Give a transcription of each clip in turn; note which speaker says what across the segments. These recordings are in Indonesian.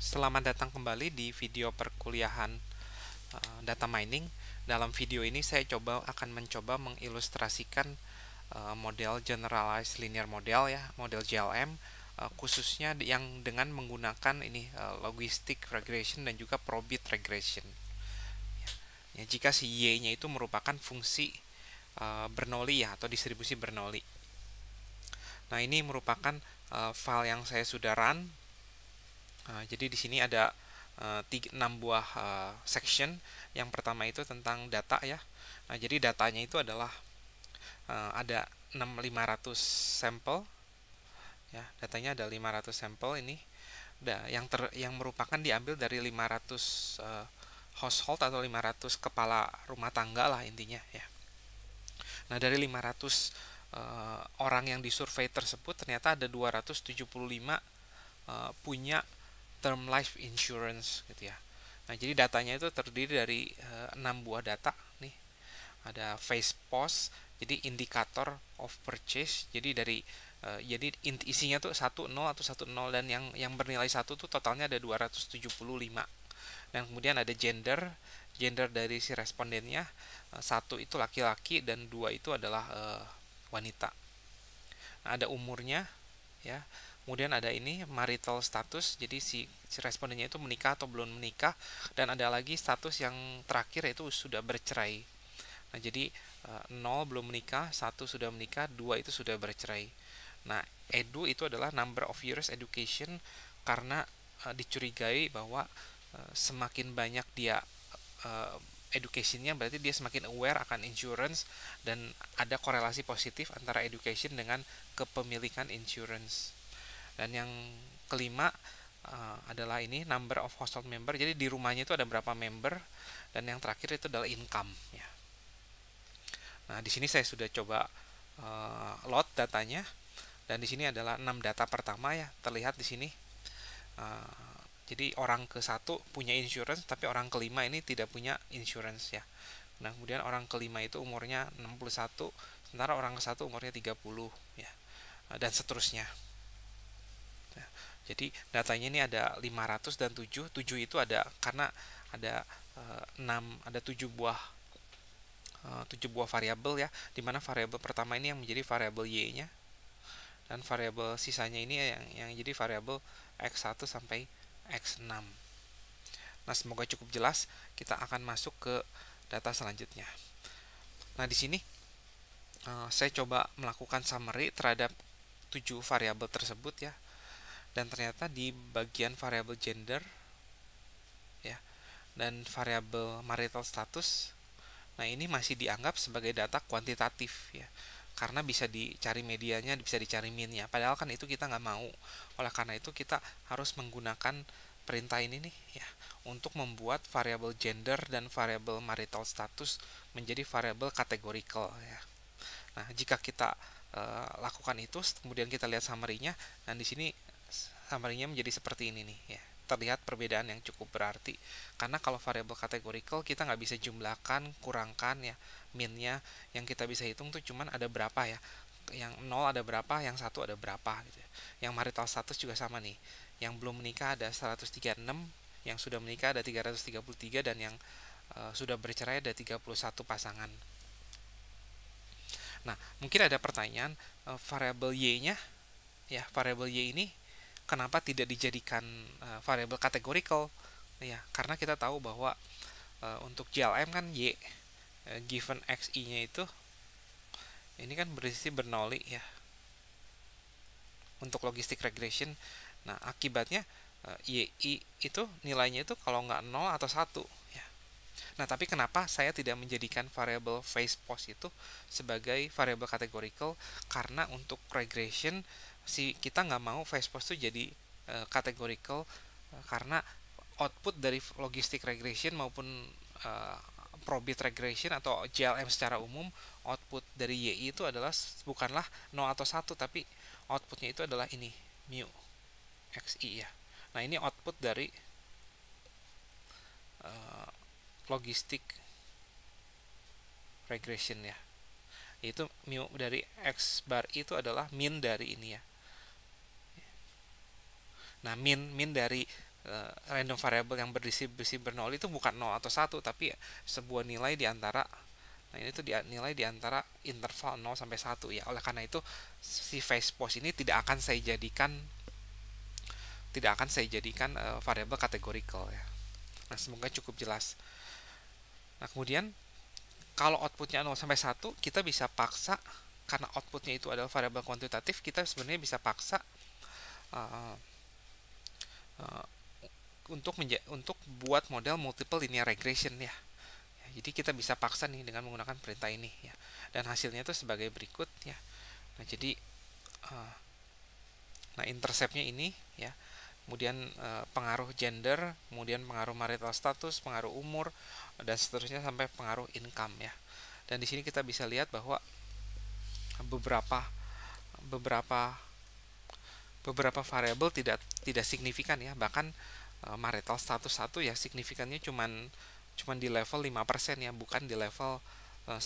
Speaker 1: Selamat datang kembali di video perkuliahan data mining. Dalam video ini saya akan mencoba mengilustrasikan model generalized linear model ya, model GLM, khususnya yang dengan menggunakan logistic regression dan juga probit regression. Ya, jika si y-nya itu merupakan fungsi Bernoulli ya, atau distribusi Bernoulli. Nah, ini merupakan file yang saya sudah run. Jadi di sini ada 6 buah section. Yang pertama itu tentang data ya. Nah, jadi datanya itu adalah ada 500 sampel ya. Datanya ada 500 sampel ini. Yang merupakan diambil dari 500 household atau 500 kepala rumah tangga lah intinya ya. Nah, dari 500 orang yang disurvei tersebut ternyata ada 275 punya term life insurance gitu ya. Nah, jadi datanya itu terdiri dari 6 buah data nih. Ada face post, jadi indikator of purchase. Jadi jadi isinya tuh 10 atau 10 dan yang bernilai 1 tuh totalnya ada 275. Dan kemudian ada gender dari si respondennya. 1 itu laki-laki dan 2 itu adalah wanita. Nah, ada umurnya ya. Kemudian ada ini marital status, jadi si respondennya itu menikah atau belum menikah, dan ada lagi status yang terakhir yaitu sudah bercerai. Nah, jadi 0 belum menikah, 1 sudah menikah, 2 itu sudah bercerai. Nah, edu itu adalah number of years education, karena dicurigai bahwa semakin banyak dia educationnya, berarti dia semakin aware akan insurance, dan ada korelasi positif antara education dengan kepemilikan insurance. Dan yang kelima adalah ini number of household member. Jadi di rumahnya itu ada berapa member, dan yang terakhir itu adalah income ya. Nah, di sini saya sudah coba load datanya, dan di sini adalah 6 data pertama ya, terlihat di sini. Jadi orang ke-1 punya insurance, tapi orang kelima ini tidak punya insurance ya. Nah, kemudian orang kelima itu umurnya 61, sementara orang ke-1 umurnya 30 ya. Dan seterusnya. Jadi datanya ini ada 500 dan 7. 7 itu ada karena ada 7 buah 7 buah variabel ya, dimana variabel pertama ini yang menjadi variabel y-nya, dan variabel sisanya ini yang jadi variabel x1 sampai x6. Nah, semoga cukup jelas. Kita akan masuk ke data selanjutnya. Nah, di sini saya coba melakukan summary terhadap 7 variabel tersebut ya. Dan ternyata di bagian variabel gender ya dan variabel marital status, nah ini masih dianggap sebagai data kuantitatif ya, karena bisa dicari medianya, bisa dicari minnya, padahal kan itu kita nggak mau. Oleh karena itu kita harus menggunakan perintah ini nih ya, untuk membuat variabel gender dan variabel marital status menjadi variabel categorical ya. Nah, jika kita lakukan itu, kemudian kita lihat summary-nya, dan di sini summary-nya menjadi seperti ini nih ya. Terlihat perbedaan yang cukup berarti, karena kalau variabel categorical kita nggak bisa jumlahkan, kurangkan ya, minnya. Yang kita bisa hitung tuh cuman ada berapa ya, yang 0 ada berapa, yang 1 ada berapa gitu ya. Yang marital status juga sama nih, yang belum menikah ada 136, yang sudah menikah ada 333, dan yang sudah bercerai ada 31 pasangan. Nah, mungkin ada pertanyaan, variabel y-nya ya, variabel y ini kenapa tidak dijadikan variabel categorical ya, karena kita tahu bahwa untuk GLM kan y given xi-nya itu ini kan berisi Bernoulli ya untuk logistic regression. Nah, akibatnya y itu nilainya itu kalau nggak 0 atau 1 ya. Nah, tapi kenapa saya tidak menjadikan variabel face post itu sebagai variabel categorical? Karena untuk regression kita nggak mau face post itu jadi categorical, karena output dari logistic regression maupun probit regression atau GLM secara umum, output dari y itu adalah bukanlah 0 atau 1, tapi outputnya itu adalah ini mu xi ya. Nah, ini output dari logistic regression ya, itu mu dari x bar itu adalah min dari ini ya. Nah, min dari random variable yang berdistribusi bernol itu bukan 0 atau 1, tapi sebuah nilai di antara, nah ini tuh nilai di antara interval 0 sampai 1 ya. Oleh karena itu si phase pause ini tidak akan saya jadikan variabel categorical ya. Nah, semoga cukup jelas. Nah, kemudian kalau outputnya 0 sampai 1, kita bisa paksa, karena outputnya itu adalah variabel kuantitatif, kita sebenarnya bisa paksa uh, uh, untuk buat model multiple linear regression ya. Jadi kita bisa paksa nih dengan menggunakan perintah ini ya. Dan hasilnya itu sebagai berikut ya. Nah, jadi interceptnya ini ya. Kemudian pengaruh gender, kemudian pengaruh marital status, pengaruh umur, dan seterusnya sampai pengaruh income ya. Dan di sini kita bisa lihat bahwa beberapa variabel tidak signifikan ya. Bahkan marital status 1 ya signifikannya cuman di level 5% ya, bukan di level 1%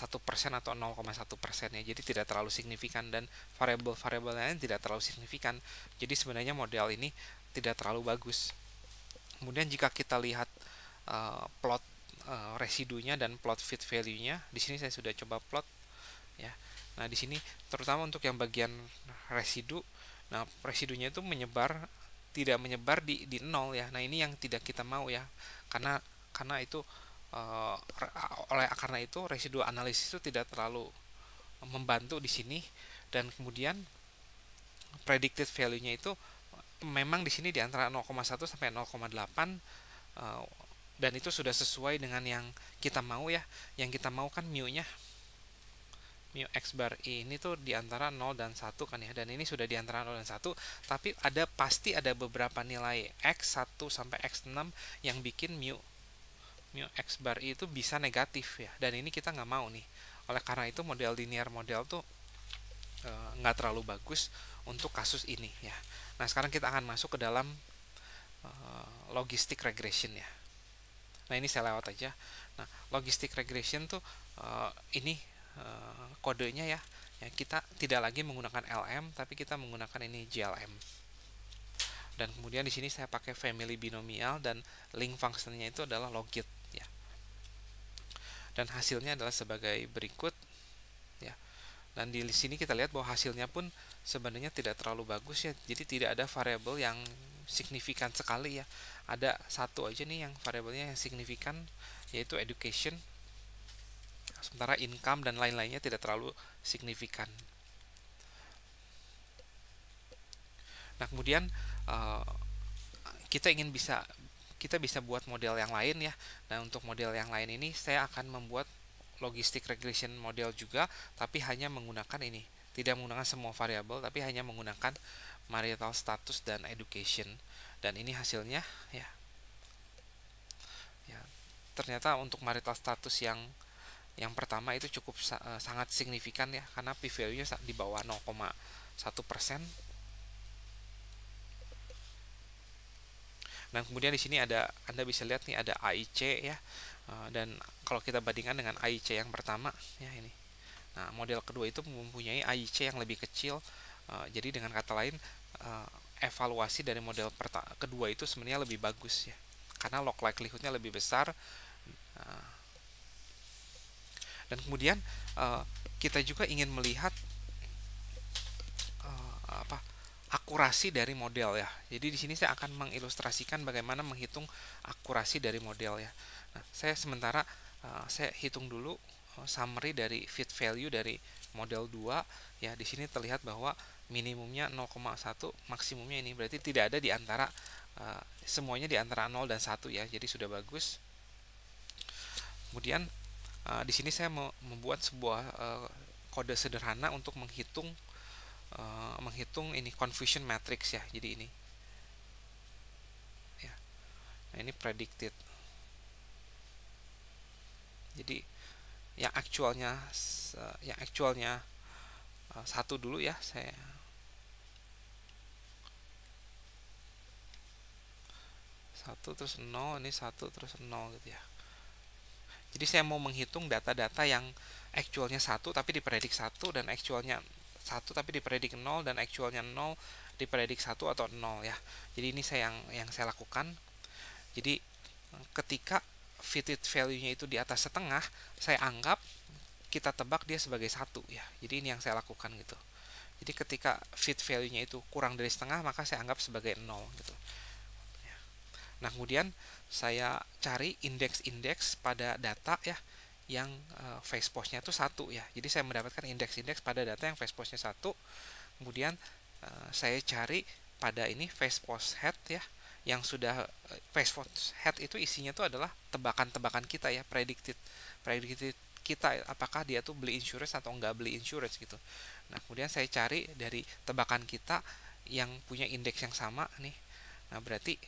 Speaker 1: atau 0,1% ya. Jadi tidak terlalu signifikan, dan variabel-variabel lain tidak terlalu signifikan. Jadi sebenarnya model ini tidak terlalu bagus. Kemudian jika kita lihat plot residunya dan plot fit value-nya, di sini saya sudah coba plot ya. Nah, di sini terutama untuk yang bagian residu, nah residunya itu tidak menyebar di 0 ya. Nah, ini yang tidak kita mau ya. Karena itu karena itu residu analisis itu tidak terlalu membantu di sini. Dan kemudian predicted value-nya itu memang di sini di antara 0,1 sampai 0,8 dan itu sudah sesuai dengan yang kita mau ya. Yang kita mau kan mu x bar ini tuh di antara 0 dan 1 kan ya, dan ini sudah di antara 0 dan 1, tapi pasti ada beberapa nilai x1 sampai x6 yang bikin mu x bar itu bisa negatif ya, dan ini kita nggak mau nih. Oleh karena itu model linear model tuh nggak terlalu bagus untuk kasus ini ya. Nah, sekarang kita akan masuk ke dalam logistic regression ya. Nah, ini saya lewat aja. Nah, logistic regression tuh ini kodenya ya. Kita tidak lagi menggunakan LM, tapi kita menggunakan ini GLM. Dan kemudian di sini saya pakai family binomial, dan link functionnya itu adalah logit ya. Dan hasilnya adalah sebagai berikut ya. Dan di sini kita lihat bahwa hasilnya pun sebenarnya tidak terlalu bagus ya. Jadi tidak ada variabel yang signifikan sekali ya. Ada satu aja nih yang variabelnya yang signifikan, yaitu education. Sementara income dan lain-lainnya tidak terlalu signifikan. Nah, kemudian kita bisa buat model yang lain ya. Nah, untuk model yang lain ini saya akan membuat logistic regression model juga, tapi hanya menggunakan ini. Tidak menggunakan semua variabel, tapi hanya menggunakan marital status dan education. Dan ini hasilnya ya. Ternyata untuk marital status yang pertama itu cukup sangat signifikan ya, karena p-value-nya di bawah 0,1%. Dan kemudian di sini Anda bisa lihat nih ada AIC ya. Dan kalau kita bandingkan dengan AIC yang pertama ya ini. Nah, model kedua itu mempunyai AIC yang lebih kecil. Jadi dengan kata lain evaluasi dari model kedua itu sebenarnya lebih bagus ya. Karena log likelihood-nya lebih besar. Dan kemudian kita juga ingin melihat akurasi dari model ya. Jadi di sini saya akan mengilustrasikan bagaimana menghitung akurasi dari model ya. Nah, saya hitung dulu summary dari fit value dari model 2 ya. Di sini terlihat bahwa minimumnya 0,1, maksimumnya ini berarti tidak ada di antara semuanya di antara 0 dan 1 ya. Jadi sudah bagus. Kemudian di sini saya membuat sebuah kode sederhana untuk menghitung ini confusion matrix ya. Jadi ini ya. Nah, ini predicted. Jadi yang aktualnya satu dulu ya, saya satu terus 0, ini 1 terus 0 gitu ya. Jadi saya mau menghitung data-data yang actualnya 1 tapi dipredik 1, dan actualnya 1 tapi dipredik 0, dan actualnya 0 dipredik 1 atau 0 ya. Jadi ini yang saya lakukan. Jadi ketika fitted value-nya itu di atas setengah, saya anggap kita tebak dia sebagai 1 ya. Jadi ini yang saya lakukan gitu. Jadi ketika fit value-nya itu kurang dari setengah, maka saya anggap sebagai 0 gitu. Nah, kemudian saya cari indeks-indeks pada data ya yang phase pause-nya itu 1 ya. Jadi saya mendapatkan indeks-indeks pada data yang phase pause-nya 1. Kemudian saya cari pada ini phase pause head ya, yang sudah phase pause head itu isinya itu adalah tebakan-tebakan kita ya, predicted kita, apakah dia tuh beli insurance atau enggak beli insurance gitu. Nah, kemudian saya cari dari tebakan kita yang punya indeks yang sama nih. Nah, berarti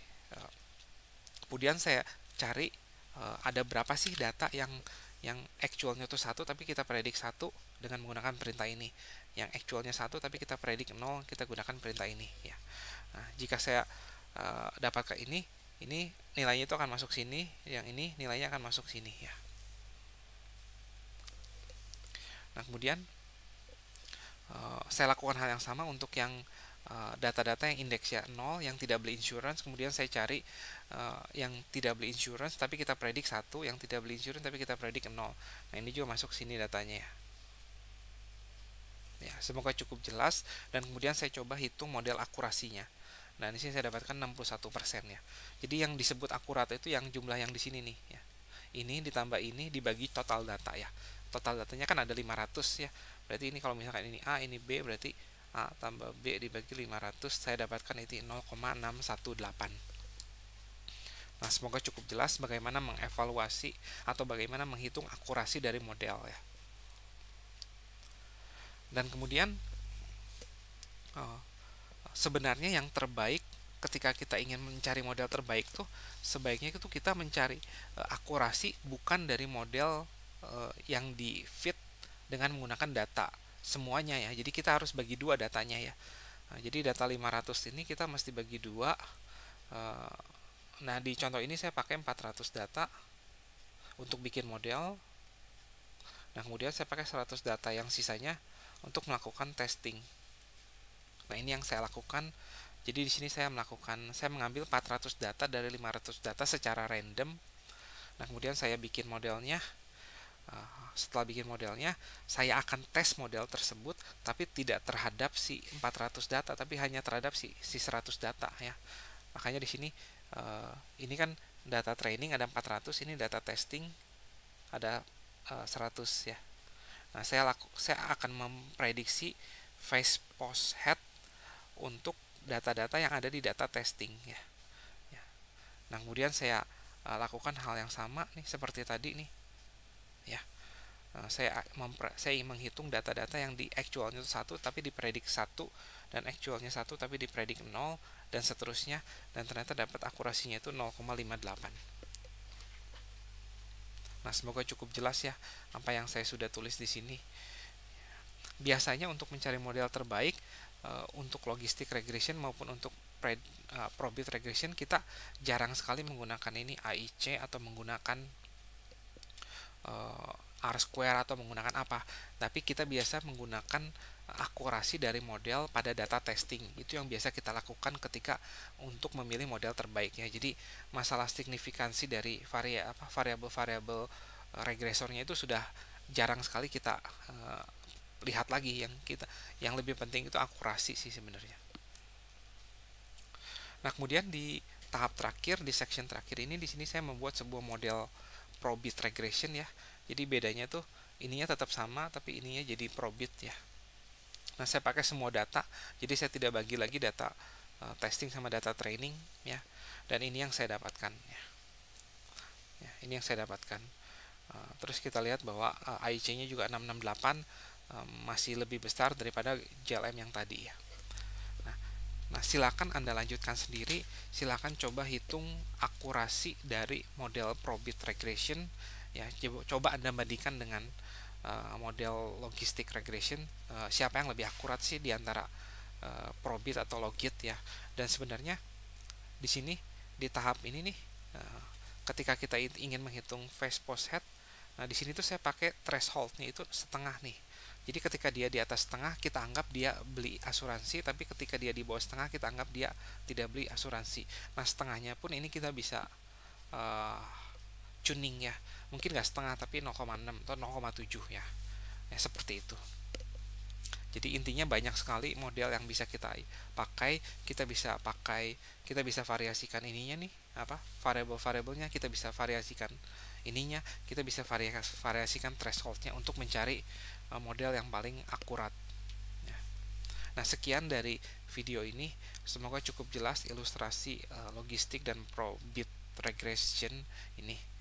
Speaker 1: kemudian saya cari ada berapa sih data yang actualnya tuh 1 tapi kita predik 1 dengan menggunakan perintah ini. Yang actualnya 1 tapi kita predik 0, kita gunakan perintah ini ya. Nah, jika saya dapatkan ini nilainya itu akan masuk sini, yang ini nilainya akan masuk sini ya. Nah, kemudian saya lakukan hal yang sama untuk yang data-data yang indeksnya 0 yang tidak beli insurance. Kemudian saya cari yang tidak beli insurance tapi kita predik 1, yang tidak beli insurance tapi kita predik 0. Nah, ini juga masuk sini datanya ya. Ya, semoga cukup jelas. Dan kemudian saya coba hitung model akurasinya. Nah, di sini saya dapatkan 61% ya. Jadi yang disebut akurat itu yang jumlah yang di sini nih ya. Ini ditambah ini dibagi total data ya. Total datanya kan ada 500 ya. Berarti ini kalau misalkan ini A, ini B, berarti A tambah B dibagi 500, saya dapatkan itu 0,618. Nah, semoga cukup jelas bagaimana mengevaluasi atau bagaimana menghitung akurasi dari model ya. Dan kemudian sebenarnya yang terbaik ketika kita ingin mencari model terbaik tuh sebaiknya itu kita mencari akurasi bukan dari model yang di fit dengan menggunakan data semuanya ya. Jadi kita harus bagi dua datanya ya. Nah, jadi data 500 ini kita mesti bagi dua. Nah, di contoh ini saya pakai 400 data untuk bikin model. Nah, kemudian saya pakai 100 data yang sisanya untuk melakukan testing. Nah, ini yang saya lakukan. Jadi di sini saya mengambil 400 data dari 500 data secara random. Nah, kemudian saya bikin modelnya. Setelah bikin modelnya, saya akan tes model tersebut, tapi tidak terhadap si 400 data, tapi hanya terhadap si 100 data ya. Makanya di sini ini kan data training ada 400, ini data testing ada 100 ya. Nah, saya akan memprediksi phase pause head untuk data-data yang ada di data testing ya. Nah, kemudian saya lakukan hal yang sama nih seperti tadi nih ya. Saya menghitung data-data yang di actualnya 1 tapi dipredik 1, dan actualnya 1 tapi dipredik 0, dan seterusnya, dan ternyata dapat akurasinya itu 0,58. Nah, semoga cukup jelas ya apa yang saya sudah tulis di sini. Biasanya untuk mencari model terbaik untuk logistic regression maupun untuk probit regression, kita jarang sekali menggunakan ini AIC atau menggunakan R-square atau menggunakan apa, tapi kita biasa menggunakan akurasi dari model pada data testing. Itu yang biasa kita lakukan ketika untuk memilih model terbaiknya. Jadi masalah signifikansi dari variabel-variabel regresornya itu sudah jarang sekali kita lihat lagi. Yang lebih penting itu akurasi sih sebenarnya. Nah, kemudian di tahap terakhir, di section terakhir ini, di sini saya membuat sebuah model probit regression ya. Jadi bedanya tuh ininya tetap sama tapi ininya jadi probit ya. Nah, saya pakai semua data. Jadi saya tidak bagi lagi data testing sama data training ya. Dan ini yang saya dapatkan ya. Ini yang saya dapatkan. Terus kita lihat bahwa AIC-nya juga 668, masih lebih besar daripada JLM yang tadi ya. Nah, silakan Anda lanjutkan sendiri. Silakan coba hitung akurasi dari model probit regression ya. Coba Anda bandingkan dengan model logistic regression, siapa yang lebih akurat sih di antara probit atau logit ya. Dan sebenarnya di sini di tahap ini nih, ketika kita ingin menghitung phase pause head, nah di sini tuh saya pakai thresholdnya itu setengah nih. Jadi ketika dia di atas setengah, kita anggap dia beli asuransi, tapi ketika dia di bawah setengah, kita anggap dia tidak beli asuransi. Nah, setengahnya pun ini kita bisa uh, tuning ya, mungkin nggak setengah tapi 0,6 atau 0,7 ya, seperti itu. Jadi intinya banyak sekali model yang bisa kita pakai. Kita bisa variasikan ininya nih, apa, variabelnya kita bisa variasikan ininya, kita bisa variasikan thresholdnya untuk mencari model yang paling akurat ya. Nah, sekian dari video ini, semoga cukup jelas ilustrasi logistik dan probit regression ini.